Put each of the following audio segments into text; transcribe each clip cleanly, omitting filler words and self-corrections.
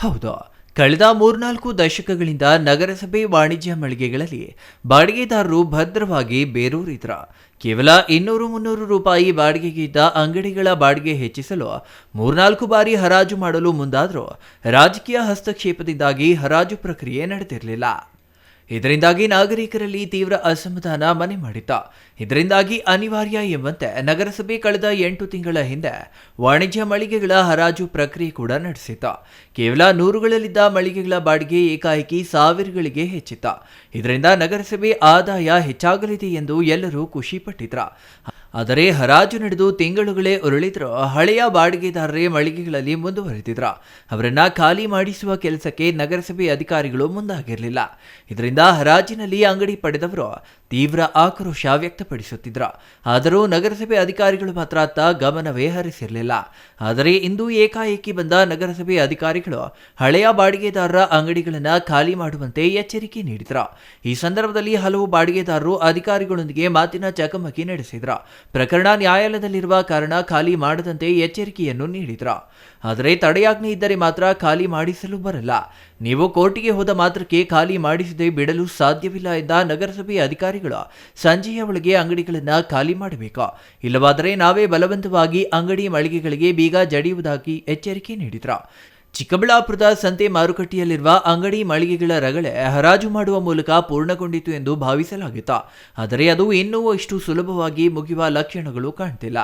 ಹೌದು, ಕಳೆದ 3-4 ದಶಕಗಳಿಂದ ನಗರಸಭೆ ವಾಣಿಜ್ಯ ಮಳಿಗೆಗಳಲ್ಲಿ ಬಾಡಿಗೆದಾರರು ಭದ್ರವಾಗಿ ಬೇರೂರಿದ್ರ. ಕೇವಲ 200-300 ರೂಪಾಯಿ ಬಾಡಿಗೆಗೆ ಇದ್ದ ಅಂಗಡಿಗಳ ಬಾಡಿಗೆ ಹೆಚ್ಚಿಸಲು 3-4 ಬಾರಿ ಹರಾಜು ಮಾಡಲು ಮುಂದಾದರೂ ರಾಜಕೀಯ ಹಸ್ತಕ್ಷೇಪದಿಂದಾಗಿ ಹರಾಜು ಪ್ರಕ್ರಿಯೆ ನಡೆದಿರಲಿಲ್ಲ. ಇದರಿಂದಾಗಿ ನಾಗರಿಕರಲ್ಲಿ ತೀವ್ರ ಅಸಮಾಧಾನ ಮನೆ ಮಾಡಿತ್ತು. ಇದರಿಂದಾಗಿ ಅನಿವಾರ್ಯ ಎಂಬಂತೆ ನಗರಸಭೆ ಕಳೆದ 8 ತಿಂಗಳ ಹಿಂದೆ ವಾಣಿಜ್ಯ ಮಳಿಗೆಗಳ ಹರಾಜು ಪ್ರಕ್ರಿಯೆ ಕೂಡ ನಡೆಸಿತ್ತು. ಕೇವಲ 100ಗಳಲ್ಲಿದ್ದ ಮಳಿಗೆಗಳ ಬಾಡಿಗೆ ಏಕಾಏಕಿ 1000ಗಳಿಗೆ ಹೆಚ್ಚಿತ್ತು. ಇದರಿಂದ ನಗರಸಭೆ ಆದಾಯ ಹೆಚ್ಚಾಗಲಿದೆ ಎಂದು ಎಲ್ಲರೂ ಖುಷಿ ಪಟ್ಟಿದ್ರು. ಆದರೆ ಹರಾಜು ನಡೆದು ತಿಂಗಳುಗಳೇ ಉರುಳಿದ್ರು ಹಳೆಯ ಬಾಡಿಗೆದಾರರೇ ಮಳಿಗೆಗಳಲ್ಲಿ ಮುಂದುವರೆದಿದ್ರು. ಅವರನ್ನ ಖಾಲಿ ಮಾಡಿಸುವ ಕೆಲಸಕ್ಕೆ ನಗರಸಭೆ ಅಧಿಕಾರಿಗಳು ಮುಂದಾಗಿರಲಿಲ್ಲ. ಇದರಿಂದ ಹರಾಜಿನಲ್ಲಿ ಅಂಗಡಿ ಪಡೆದವರು ತೀವ್ರ ಆಕ್ರೋಶ ವ್ಯಕ್ತಪಡಿಸುತ್ತಿದ್ರು. ಆದರೂ ನಗರಸಭೆ ಅಧಿಕಾರಿಗಳು ಮಾತ್ರ ಅತ್ತ ಗಮನವೇ ಹರಿಸಿರಲಿಲ್ಲ. ಆದರೆ ಇಂದು ಏಕಾಏಕಿ ಬಂದ ನಗರಸಭೆ ಅಧಿಕಾರಿಗಳು ಹಳೆಯ ಬಾಡಿಗೆದಾರರ ಅಂಗಡಿಗಳನ್ನು ಖಾಲಿ ಮಾಡುವಂತೆ ಎಚ್ಚರಿಕೆ ನೀಡಿದ್ರು. ಈ ಸಂದರ್ಭದಲ್ಲಿ ಹಲವು ಬಾಡಿಗೆದಾರರು ಅಧಿಕಾರಿಗಳೊಂದಿಗೆ ಮಾತಿನ ಚಕಮಕಿ ನಡೆಸಿದ್ರು. ಪ್ರಕರಣ ನ್ಯಾಯಾಲಯದಲ್ಲಿರುವ ಕಾರಣ ಖಾಲಿ ಮಾಡದಂತೆ ಎಚ್ಚರಿಕೆಯನ್ನು ನೀಡಿದ್ರು. ಆದರೆ ತಡೆಯಾಜ್ಞೆ ಇದ್ದರೆ ಮಾತ್ರ ಖಾಲಿ ಮಾಡಿಸಲು ಬರಲ್ಲ, ನೀವು ಕೋರ್ಟಿಗೆ ಹೋದ ಮಾತ್ರಕ್ಕೆ ಖಾಲಿ ಮಾಡಿಸದೆ ಬಿಡಲು ಸಾಧ್ಯವಿಲ್ಲ ಎಂದ ನಗರಸಭೆ ಅಧಿಕಾರಿಗಳು ಸಂಜೆಯ ಒಳಗೆ ಅಂಗಡಿಗಳನ್ನು ಖಾಲಿ ಮಾಡಬೇಕು, ಇಲ್ಲವಾದರೆ ನಾವೇ ಬಲವಂತವಾಗಿ ಅಂಗಡಿ ಮಳಿಗೆಗಳಿಗೆ ಬೀಗ ಜಡಿಯುವುದಾಗಿ ಎಚ್ಚರಿಕೆ ನೀಡಿದ್ರು. ಚಿಕ್ಕಬಳ್ಳಾಪುರದ ಸಂತೆ ಮಾರುಕಟ್ಟೆಯಲ್ಲಿರುವ ಅಂಗಡಿ ಮಳಿಗೆಗಳ ರಗಳೆ ಹರಾಜು ಮಾಡುವ ಮೂಲಕ ಪೂರ್ಣಗೊಂಡಿತು ಎಂದು ಭಾವಿಸಲಾಗಿತ್ತು. ಆದರೆ ಅದು ಇನ್ನೂ ಇಷ್ಟು ಸುಲಭವಾಗಿ ಮುಗಿಯುವ ಲಕ್ಷಣಗಳು ಕಾಣ್ತಿಲ್ಲ.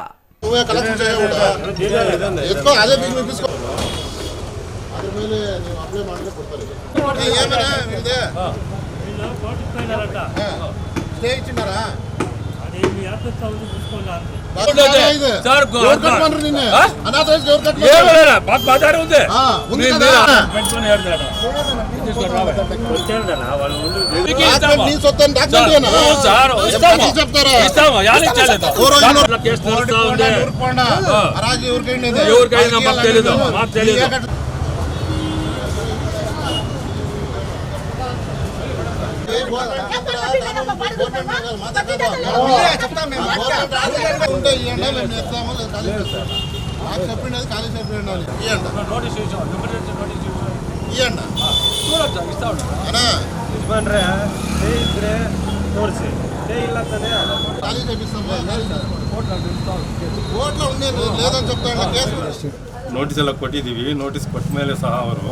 ನೋಟಿಸ್ ಎಲ್ಲ ಕೊಟ್ಟಿದ್ದೀವಿ. ನೋಟಿಸ್ ಕೊಟ್ಟ ಮೇಲೆ ಸಹ ಅವರು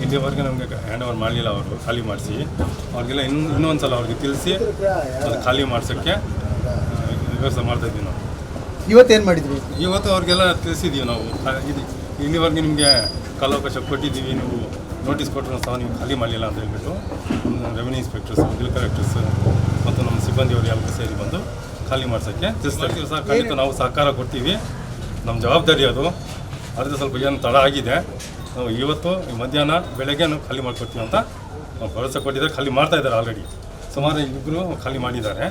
ಇಲ್ಲಿವರೆಗೆ ನಮಗೆ ಹ್ಯಾಂಡ್ ಓವರ್ ಮಾಡಲಿಲ್ಲ. ಅವರು ಖಾಲಿ ಮಾಡಿಸಿ ಅವ್ರಿಗೆಲ್ಲ ಇನ್ನೊಂದು ಸಲ ಅವ್ರಿಗೆ ತಿಳಿಸಿ ಅದು ಖಾಲಿ ಮಾಡ್ಸೋಕ್ಕೆ ವ್ಯವಸ್ಥೆ ಮಾಡ್ತಾಯಿದ್ವಿ. ನಾವು ಇವತ್ತೇನು ಮಾಡಿದ್ವಿ? ಇವತ್ತು ಅವ್ರಿಗೆಲ್ಲ ತಿಳಿಸಿದ್ದೀವಿ. ನಾವು ಇಲ್ಲಿವರೆಗೆ ನಿಮಗೆ ಕಾಲಾವಕಾಶ ಕೊಟ್ಟಿದ್ದೀವಿ, ನೀವು ನೋಟಿಸ್ ಕೊಟ್ಟರು ಸಹ ನೀವು ಖಾಲಿ ಮಾಡಲಿಲ್ಲ ಅಂತ ಹೇಳ್ಬಿಟ್ಟು ರೆವಿನ್ಯೂ ಇನ್ಸ್ಪೆಕ್ಟರ್ಸ್, ಬಿಲ್ ಕಲೆಕ್ಟರ್ಸ್ ಮತ್ತು ನಮ್ಮ ಸಿಬ್ಬಂದಿಯವರು ಎಲ್ಲರೂ ಸೇರಿ ಬಂದು ಖಾಲಿ ಮಾಡ್ಸೋಕ್ಕೆ ತಿಳಿಸ್ತೀವಿ ಸರ್. ಖಂಡಿತ ನಾವು ಸಹಕಾರ ಕೊಡ್ತೀವಿ, ನಮ್ಮ ಜವಾಬ್ದಾರಿ ಅದು. ಅದರಿಂದ ಸ್ವಲ್ಪ ಏನು ತಡ ಆಗಿದೆ. ನಾವು ಇವತ್ತು ಮಧ್ಯಾಹ್ನ ಬೆಳಗ್ಗೆ ನಾವು ಖಾಲಿ ಮಾಡಿಕೊಡ್ತೀವಿ ಅಂತ ನಾವು ಭರವಸೆ ಕೊಟ್ಟಿದ್ದಾರೆ. ಖಾಲಿ ಮಾಡ್ತಾ ಇದ್ದಾರೆ ಆಲ್ರೆಡಿ. ಸುಮಾರು ಇಬ್ಬರು ಖಾಲಿ ಮಾಡಿದ್ದಾರೆ.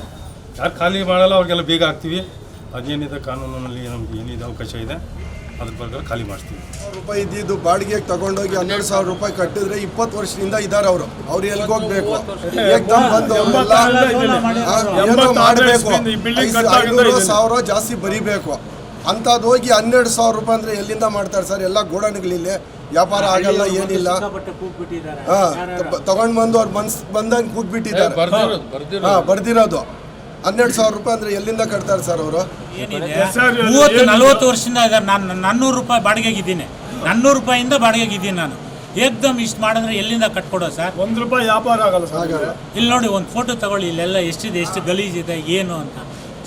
ಯಾರು ಖಾಲಿ ಮಾಡಲ್ಲ ಅವ್ರಿಗೆಲ್ಲ ಬೇಗ ಹಾಕ್ತೀವಿ. ಅದೇನಿದೆ ಕಾನೂನಿನಲ್ಲಿ ನಮಗೆ ಏನಿದೆ ಅವಕಾಶ ಇದೆ ಅದ್ರ ಪ್ರಕಾರ ಖಾಲಿ ಮಾಡಿಸ್ತೀವಿ. ರೂಪಾಯಿ ಇದ್ದಿದ್ದು ಬಾಡಿಗೆಗೆ ತಗೊಂಡೋಗಿ 12,000 ರೂಪಾಯಿ ಕಟ್ಟಿದ್ರೆ 20 ವರ್ಷದಿಂದ ಇದ್ದಾರೆ ಅವರು. ಅವ್ರು ಎಲ್ಲಿಗೆ ಹೋಗ್ಬೇಕು? ಏಕದಮ್ ಬಂದು ಏನೋ ಮಾಡಬೇಕು, 500,000 ಜಾಸ್ತಿ ಬರೀಬೇಕು ಅಂಥದ್ದು ಹೋಗಿ 12,000 ರೂಪಾಯಿ ಅಂದರೆ ಎಲ್ಲಿಂದ ಮಾಡ್ತಾರೆ ಸರ್? ಎಲ್ಲ ಗೋಡನ್ಗಳಿಲ್ಲೇ ವ್ಯಾಪಾರ ಆಗಲ್ಲ, ಏನಿಲ್ಲ. ತಗೊಂಡು ಬಂದು ಅವ್ರು ಬಂದಂಗೆ ಕೂತ್ಬಿಟ್ಟಿದ್ದಾರೆ. ಬರ್ದಿರೋದು 12,000 ರೂಪಾಯಿ ಅಂದರೆ ಎಲ್ಲಿಂದ ಕಟ್ತಾರೆ ಸರ್ ಅವರು? 30-40 ವರ್ಷದಿಂದ ಇದ್ದಾರೆ. ನಾನು 400 ರೂಪಾಯಿ ಬಾಡಿಗೆಗಿದ್ದೀನಿ, 400 ರೂಪಾಯಿಂದ ಬಾಡಿಗೆಗಿದ್ದೀನಿ. ನಾನು ಏಕ್ದಮ್ ಇಷ್ಟು ಮಾಡಿದ್ರೆ ಎಲ್ಲಿಂದ ಕಟ್ಕೊಡೋ ಸರ್? 1 ರೂಪಾಯಿ ವ್ಯಾಪಾರ ಆಗಲ್ಲ ಸರ್. ಇಲ್ಲಿ ನೋಡಿ, ಒಂದು ಫೋಟೋ ತಗೊಳ್ಳಿ, ಇಲ್ಲೆಲ್ಲ ಎಷ್ಟಿದೆ, ಎಷ್ಟು ಗಲೀಜಿದೆ, ಏನು ಅಂತ.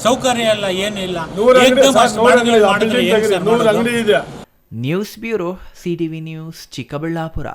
ಸೌಕರ್ಯ ಎಲ್ಲ ಏನಿಲ್ಲ. News bureau, CTV news, Chikkaballapur.